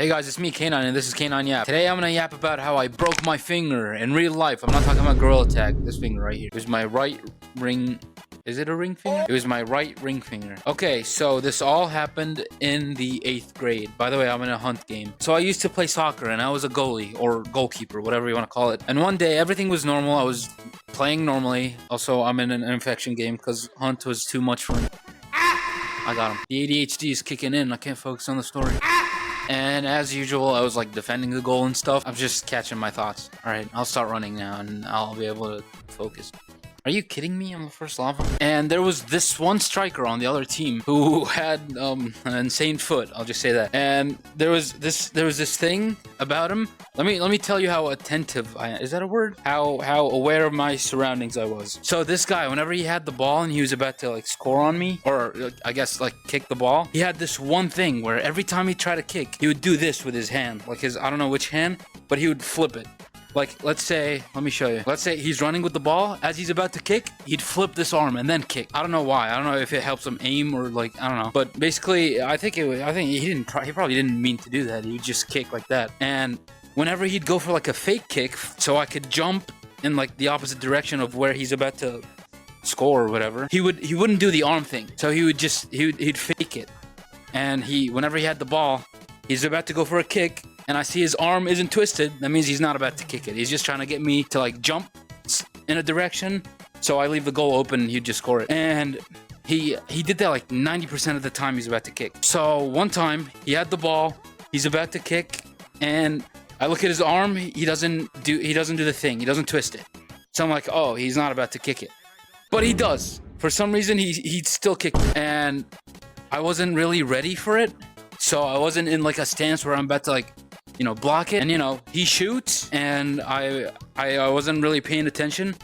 Hey guys, it's me, K9, and this is K9 Yap. Today I'm gonna yap about how I broke my finger in real life. I'm not talking about Gorilla Tag. This finger right here. It was my right ring. Is it a ring finger? It was my right ring finger. Okay, so this all happened in the 8th grade. By the way, I'm in a hunt game. So I used to play soccer, and I was a goalie, or goalkeeper, whatever you want to call it. And one day, everything was normal. I was playing normally. Also, I'm in an infection game, because hunt was too much for me. I got him. The ADHD is kicking in. I can't focus on the story. And as usual, I was like defending the goal and stuff. I'm just catching my thoughts. All right, I'll start running now and I'll be able to focus. Are you kidding me? I'm the first lava. And there was this one striker on the other team who had an insane foot. I'll just say that. And there was this thing about him. Let me tell you how attentive I am. Is that a word? How aware of my surroundings I was. So this guy, whenever he had the ball and he was about to like score on me, or I guess like kick the ball, he had this one thing where every time he tried to kick, he would do this with his hand, like his, I don't know which hand, but he would flip it. Like, let's say, let me show you. Let's say he's running with the ball. As he's about to kick, he'd flip this arm and then kick. I don't know why. I don't know if it helps him aim or like, I don't know. But basically, I think he probably didn't mean to do that. He would just kick like that. And whenever he'd go for like a fake kick, so I could jump in like the opposite direction of where he's about to score or whatever, he wouldn't do the arm thing. So he'd fake it. And whenever he had the ball, he's about to go for a kick, and I see his arm isn't twisted. That means he's not about to kick it. He's just trying to get me to like jump in a direction, so I leave the goal open and he'd just score it. And he did that like 90% of the time he's about to kick. So one time he had the ball, he's about to kick, and I look at his arm, he doesn't do the thing, he doesn't twist it. So I'm like, oh, he's not about to kick it. But he does. For some reason he still kicked it. And I wasn't really ready for it. So I wasn't in like a stance where I'm about to like, block it. And he shoots, and I wasn't really paying attention.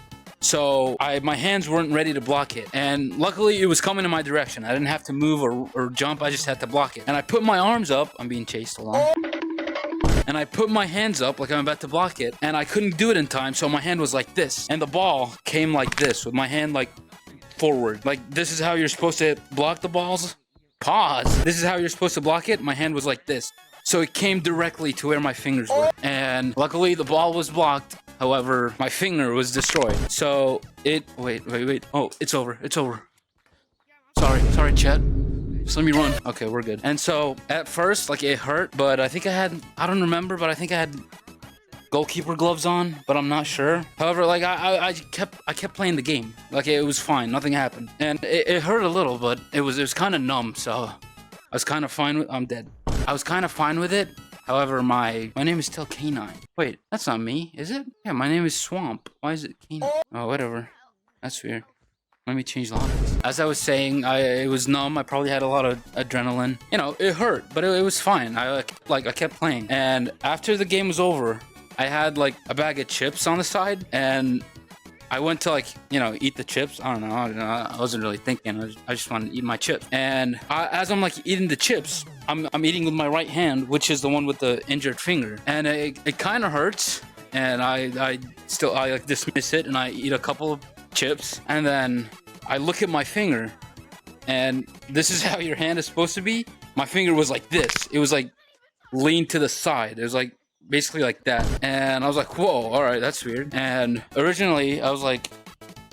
So my hands weren't ready to block it. And luckily it was coming in my direction. I didn't have to move or jump. I just had to block it. And I put my arms up. I'm being chased along. And I put my hands up like I'm about to block it. And I couldn't do it in time. So my hand was like this. And the ball came like this with my hand like forward. Like this is how you're supposed to block the balls. Pause. This is how you're supposed to block it. My hand was like this. So it came directly to where my fingers were. And luckily the ball was blocked. However, my finger was destroyed. So wait. Oh, it's over. Sorry, chat. Just let me run. Okay, we're good. And so at first, like it hurt, but I don't remember, but I think I had goalkeeper gloves on, but I'm not sure. However, like I kept playing the game. Like it was fine, nothing happened. And it hurt a little, but it was kind of numb, so I was kind of fine with I'm dead. I was kind of fine with it. However, my name is still K9. Wait, that's not me, is it? Yeah, my name is Swamp. Why is it K9? Oh, whatever. That's weird. Let me change the options. As I was saying, it was numb. I probably had a lot of adrenaline. It hurt, but it was fine. I kept playing. And after the game was over, I had like a bag of chips on the side, and I went to like, eat the chips. I don't know. I wasn't really thinking. I just wanted to eat my chips. And as I'm like eating the chips, I'm eating with my right hand, which is the one with the injured finger. And it kind of hurts. And I like dismiss it, and I eat a couple of chips. And then I look at my finger, and this is how your hand is supposed to be. My finger was like this. It was like leaned to the side. It was like basically like that. And I was like, whoa, all right, that's weird. And originally I was like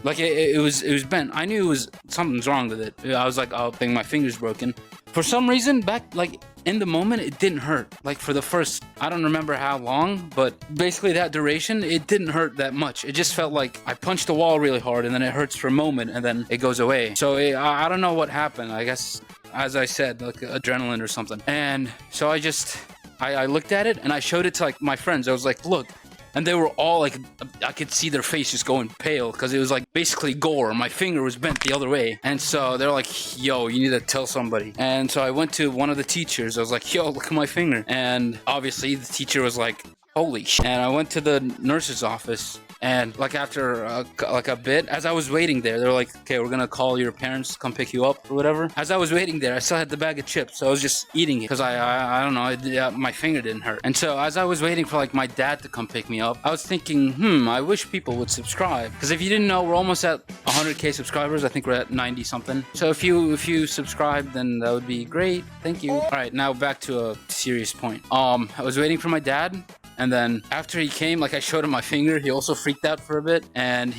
it was bent. I knew something's wrong with it. I was like, I think my finger's broken. For some reason, back like in the moment, it didn't hurt. Like for the first, I don't remember how long, but basically that duration, it didn't hurt that much. It just felt like I punched the wall really hard, and then it hurts for a moment, and then it goes away. So I don't know what happened. I guess, as I said, like adrenaline or something. And so I looked at it, and I showed it to like my friends. I was like, look. And they were all like, I could see their face just going pale, because it was like basically gore. My finger was bent the other way. And so they're like, yo, you need to tell somebody. And so I went to one of the teachers. I was like, yo, look at my finger. And obviously the teacher was like, holy shit. And I went to the nurse's office, And like after like a bit, as I was waiting there, they were like, okay, we're gonna call your parents to come pick you up or whatever. As I was waiting there, I still had the bag of chips, so I was just eating it because I don't know, my finger didn't hurt. And so as I was waiting for like my dad to come pick me up, I was thinking, I wish people would subscribe, because if you didn't know, we're almost at 100k subscribers. I think we're at 90 something. So if you subscribe, then that would be great. Thank you. All right, now back to a serious point. I was waiting for my dad, and then after he came, like I showed him my finger, he also freaked out for a bit, and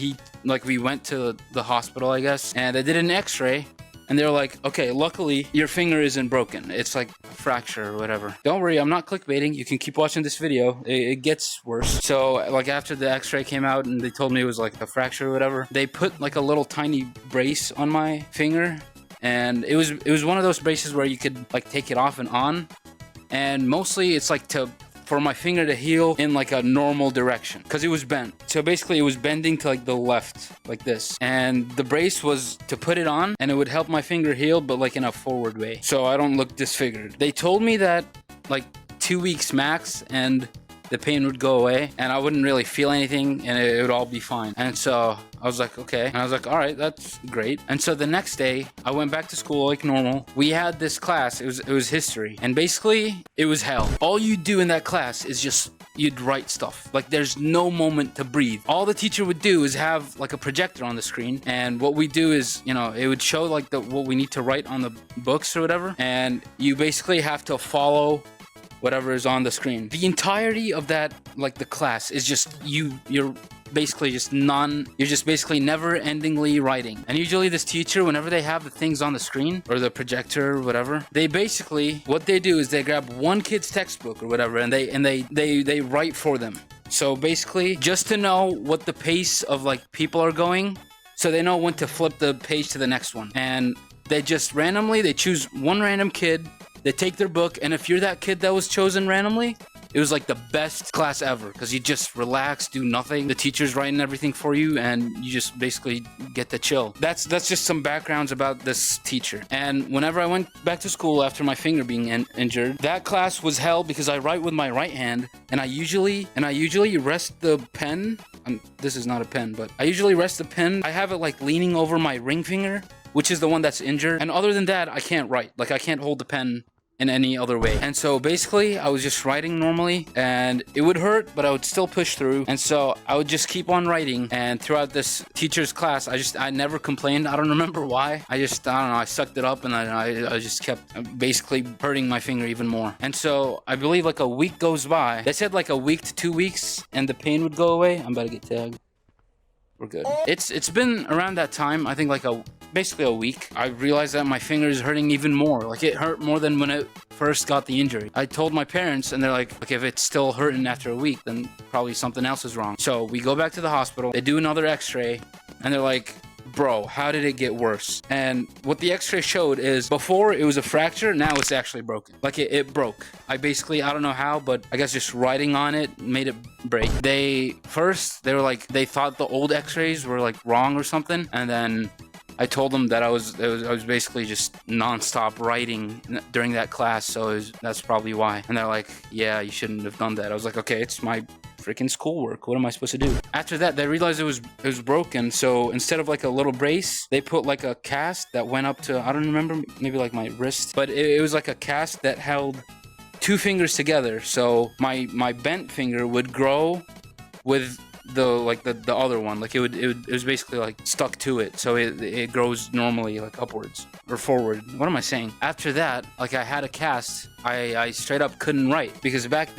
we went to the hospital, I guess, and I did an x-ray, and they were like, okay, luckily your finger isn't broken. It's like a fracture or whatever. Don't worry, I'm not clickbaiting. You can keep watching this video. It gets worse. So like after the x-ray came out and they told me it was like a fracture or whatever, they put like a little tiny brace on my finger, and it was one of those braces where you could like take it off and on, and mostly it's like for my finger to heal in like a normal direction, because it was bent. So basically it was bending to like the left, like this. And the brace was to put it on and it would help my finger heal, but like in a forward way, so I don't look disfigured. They told me that like 2 weeks max and the pain would go away and I wouldn't really feel anything and it would all be fine. And so I was like, okay. And I was like, all right, that's great. And so the next day I went back to school like normal. We had this class, it was history, and basically it was hell. All you do in that class is just you'd write stuff. Like there's no moment to breathe. All the teacher would do is have like a projector on the screen, and what we do is, it would show like what we need to write on the books or whatever, and you basically have to follow whatever is on the screen. The entirety of that, like the class, is just you're basically basically never-endingly writing. And usually this teacher, whenever they have the things on the screen or the projector or whatever, they basically, what they do is they grab one kid's textbook or whatever, and they write for them. So basically, just to know what the pace of like people are going, so they know when to flip the page to the next one. And they just randomly, they choose one random kid, they take their book, and if you're that kid that was chosen randomly, it was like the best class ever, because you just relax, do nothing. The teacher's writing everything for you, and you just basically get to chill. That's just some backgrounds about this teacher. And whenever I went back to school after my finger being injured, that class was hell because I write with my right hand, and I usually rest the pen. This is not a pen, but I usually rest the pen. I have it like leaning over my ring finger, which is the one that's injured. And other than that, I can't write. Like I can't hold the pen in any other way. And so basically I was just writing normally, and it would hurt, but I would still push through. And so I would just keep on writing, and throughout this teacher's class I never complained. I don't remember why. I don't know, I sucked it up, and I just kept basically hurting my finger even more. And so I believe like a week goes by. They said like a week to 2 weeks and the pain would go away. I'm about to get tagged. We're good. It's been around that time, I think like basically a week, I realized that my finger is hurting even more. Like it hurt more than when it first got the injury. I told my parents, and they're like, if it's still hurting after a week, then probably something else is wrong. So we go back to the hospital, they do another x-ray, and they're like, bro, how did it get worse? And what the x-ray showed is before it was a fracture, now it's actually broken. Like it broke. I don't know how, but I guess just writing on it made it break. They were like, they thought the old x-rays were like wrong or something, and then I told them that I was basically just non-stop writing during that class, so that's probably why. And they're like, yeah, you shouldn't have done that. I was like, okay, it's my freaking schoolwork. What am I supposed to do? After that, they realized it was broken, so instead of like a little brace, they put like a cast that went up to, I don't remember, maybe like my wrist, but it was like a cast that held 2 fingers together, so my bent finger would grow with the other one. Like it was basically like stuck to it, so it grows normally like upwards or forward. What am I saying? After that, like I had a cast, I straight up couldn't write, because back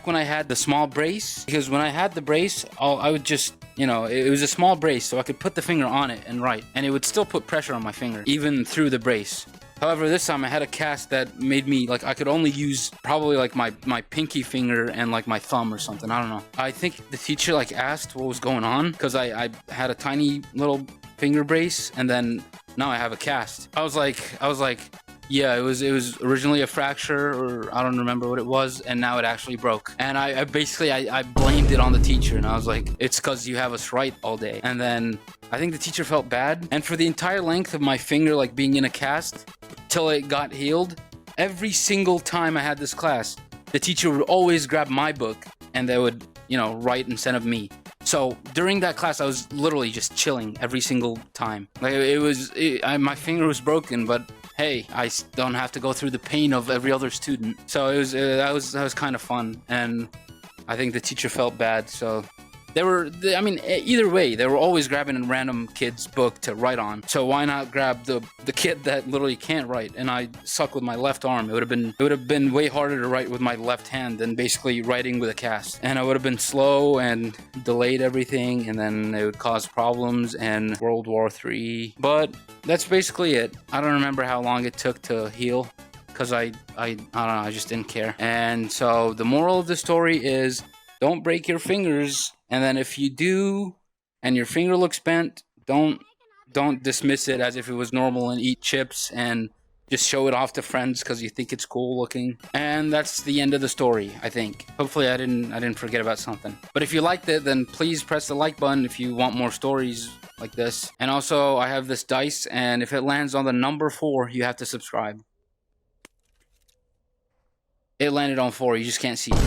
when I had the small brace, because when I had the brace, I would just, it was a small brace, so I could put the finger on it and write, and it would still put pressure on my finger even through the brace. However, this time I had a cast that made me, like, I could only use probably like my pinky finger and like my thumb or something. I don't know. I think the teacher like asked what was going on, because I had a tiny little finger brace, and then now I have a cast. I was like, yeah, it was originally a fracture, or I don't remember what it was, and now it actually broke. And I basically blamed it on the teacher, and I was like, it's because you have us write all day. And then I think the teacher felt bad, and for the entire length of my finger like being in a cast till it got healed, every single time I had this class, the teacher would always grab my book, and they would, write instead of me. So during that class, I was literally just chilling every single time. Like my finger was broken, but hey, I don't have to go through the pain of every other student. So it was that was kind of fun, and I think the teacher felt bad. So I mean, either way, they were always grabbing a random kid's book to write on. So why not grab the kid that literally can't write? And I suck with my left arm. It would have been way harder to write with my left hand than basically writing with a cast. And I would have been slow and delayed everything, and then it would cause problems and World War III. But that's basically it. I don't remember how long it took to heal, because I don't know, I just didn't care. And so the moral of the story is, don't break your fingers. And then if you do, and your finger looks bent, don't dismiss it as if it was normal and eat chips and just show it off to friends because you think it's cool looking. And that's the end of the story, I think. Hopefully I didn't forget about something. But if you liked it, then please press the like button if you want more stories like this. And also, I have this dice, and if it lands on the number 4, you have to subscribe. It landed on 4, you just can't see it.